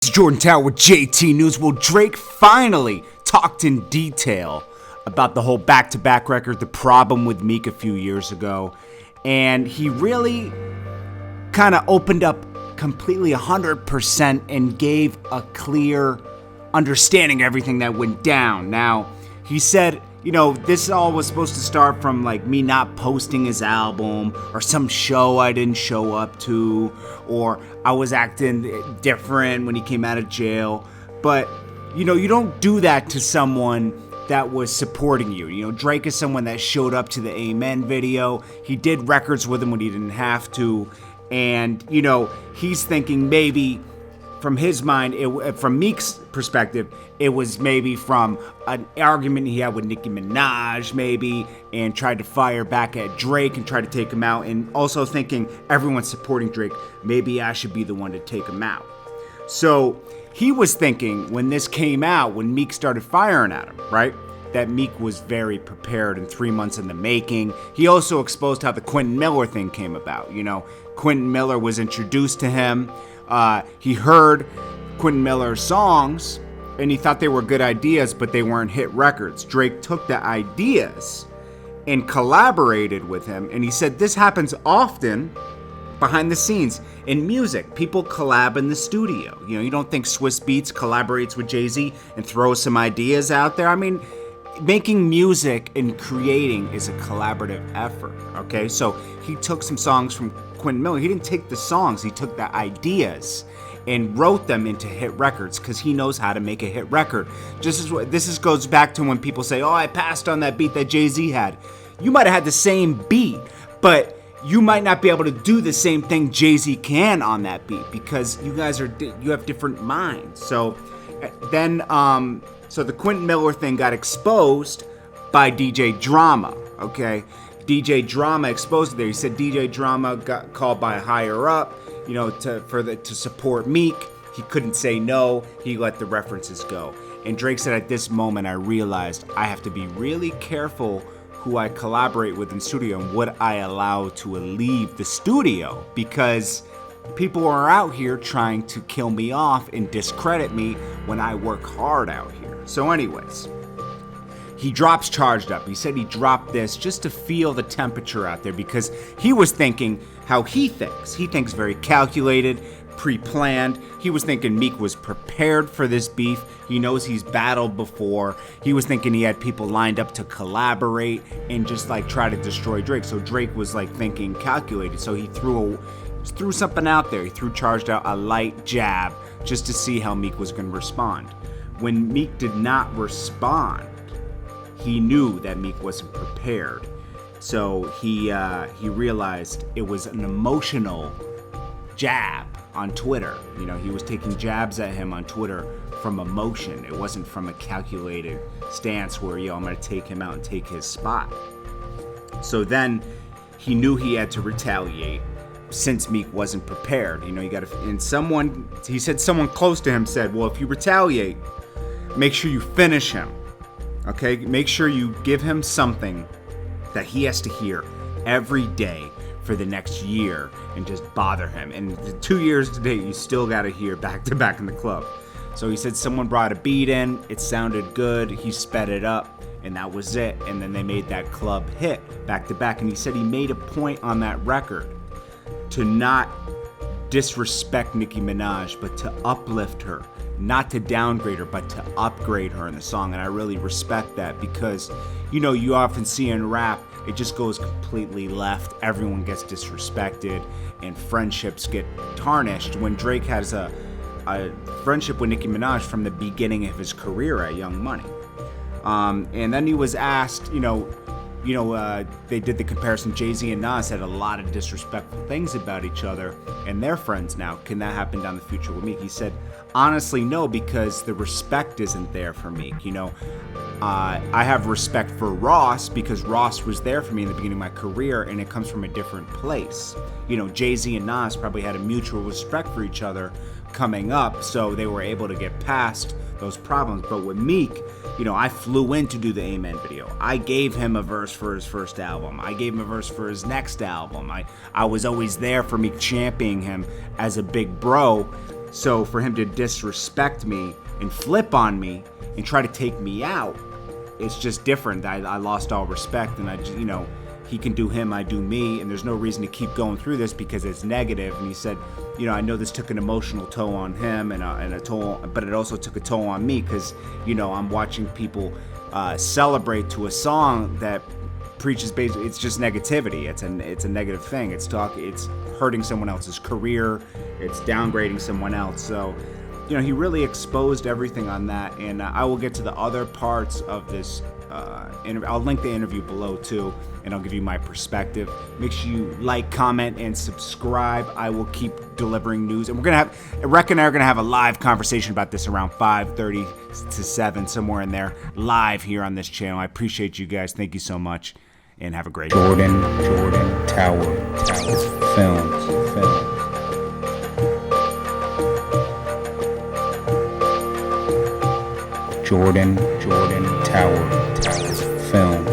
It's Jordan Tower with JTNEWS. Well, Drake finally talked in detail about the whole back-to-back record, the problem with Meek a few years ago, and he really kind of opened up completely 100% and gave a clear understanding of everything that went down. Now, he said, this all was supposed to start from like me not posting his album or some show I didn't show up to, or I was acting different when he came out of jail. But, you don't do that to someone that was supporting you. Drake is someone that showed up to the Amen video. He did records with him when he didn't have to. And, he's thinking maybe from his mind, from Meek's perspective, it was maybe from an argument he had with Nicki Minaj, maybe, and tried to fire back at Drake and try to take him out, and also thinking everyone's supporting Drake, maybe I should be the one to take him out. So he was thinking when this came out, when Meek started firing at him, right, that Meek was very prepared and 3 months in the making. He also exposed how the Quentin Miller thing came about. Quentin Miller was introduced to him. He heard Quentin Miller's songs, and he thought they were good ideas, but they weren't hit records. Drake took the ideas and collaborated with him, and he said this happens often behind the scenes in music. People collab in the studio. You don't think Swiss Beats collaborates with Jay-Z and throws some ideas out there? I mean, making music and creating is a collaborative effort, okay? So he took some songs from Quentin Miller. He didn't take the songs, he took the ideas and wrote them into hit records because he knows how to make a hit record. This goes back to when people say, I passed on that beat that Jay-Z had. You might have had the same beat, but you might not be able to do the same thing Jay-Z can on that beat because you have different minds. So then, so the Quentin Miller thing got exposed by DJ Drama, okay? DJ Drama exposed it there. He said DJ Drama got called by a higher up, to support Meek. He couldn't say no. He let the references go. And Drake said, at this moment, I realized I have to be really careful who I collaborate with in studio and what I allow to leave the studio, because people are out here trying to kill me off and discredit me when I work hard out here. So anyways, he drops Charged Up. He said he dropped this just to feel the temperature out there because he was thinking how he thinks. He thinks very calculated, pre-planned. He was thinking Meek was prepared for this beef. He knows he's battled before. He was thinking he had people lined up to collaborate and just like try to destroy Drake. So Drake was like thinking calculated. So he threw something out there. He threw Charged Out, a light jab, just to see how Meek was going to respond. When Meek did not respond, he knew that Meek wasn't prepared. So he realized it was an emotional jab on Twitter. He was taking jabs at him on Twitter from emotion. It wasn't from a calculated stance where, I'm going to take him out and take his spot. So then he knew he had to retaliate since Meek wasn't prepared. He said someone close to him said, well, if you retaliate, make sure you finish him. Okay, make sure you give him something that he has to hear every day for the next year and just bother him. And the 2 years to date, you still got to hear back to back in the club. So he said someone brought a beat in, it sounded good, he sped it up, and that was it. And then they made that club hit back to back. And he said he made a point on that record to not disrespect Nicki Minaj, but to uplift her. Not to downgrade her, but to upgrade her in the song. And I really respect that because, you often see in rap, it just goes completely left. Everyone gets disrespected and friendships get tarnished. When Drake has a friendship with Nicki Minaj from the beginning of his career at Young Money. And then he was asked, they did the comparison. Jay-Z and Nas had a lot of disrespectful things about each other, and they're friends now. Can that happen down the future with Meek? He said, honestly, no, because the respect isn't there for Meek. I have respect for Ross because Ross was there for me in the beginning of my career, and it comes from a different place. Jay-Z and Nas probably had a mutual respect for each other coming up, so they were able to get past those problems. But with Meek, I flew in to do the Amen video. I gave him a verse for his first album. I gave him a verse for his next album. I was always there for Meek, championing him as a big bro. So for him to disrespect me and flip on me and try to take me out, it's just different. I lost all respect, and he can do him, I do me, and there's no reason to keep going through this because it's negative. And he said, I know this took an emotional toll on him and a toll, but it also took a toll on me because, I'm watching people celebrate to a song that preaches basically, it's just negativity. It's a negative thing. It's hurting someone else's career. It's downgrading someone else. So, he really exposed everything on that, and I will get to the other parts of this interview. I'll link the interview below too, and I'll give you my perspective. Make sure you like, comment, and subscribe. I will keep delivering news, and Rec and I are gonna have a live conversation about this around 5:30 to 7, somewhere in there, live here on this channel. I appreciate you guys. Thank you so much, and have a great day. Jordan Tower Films. Jordan Tower Film.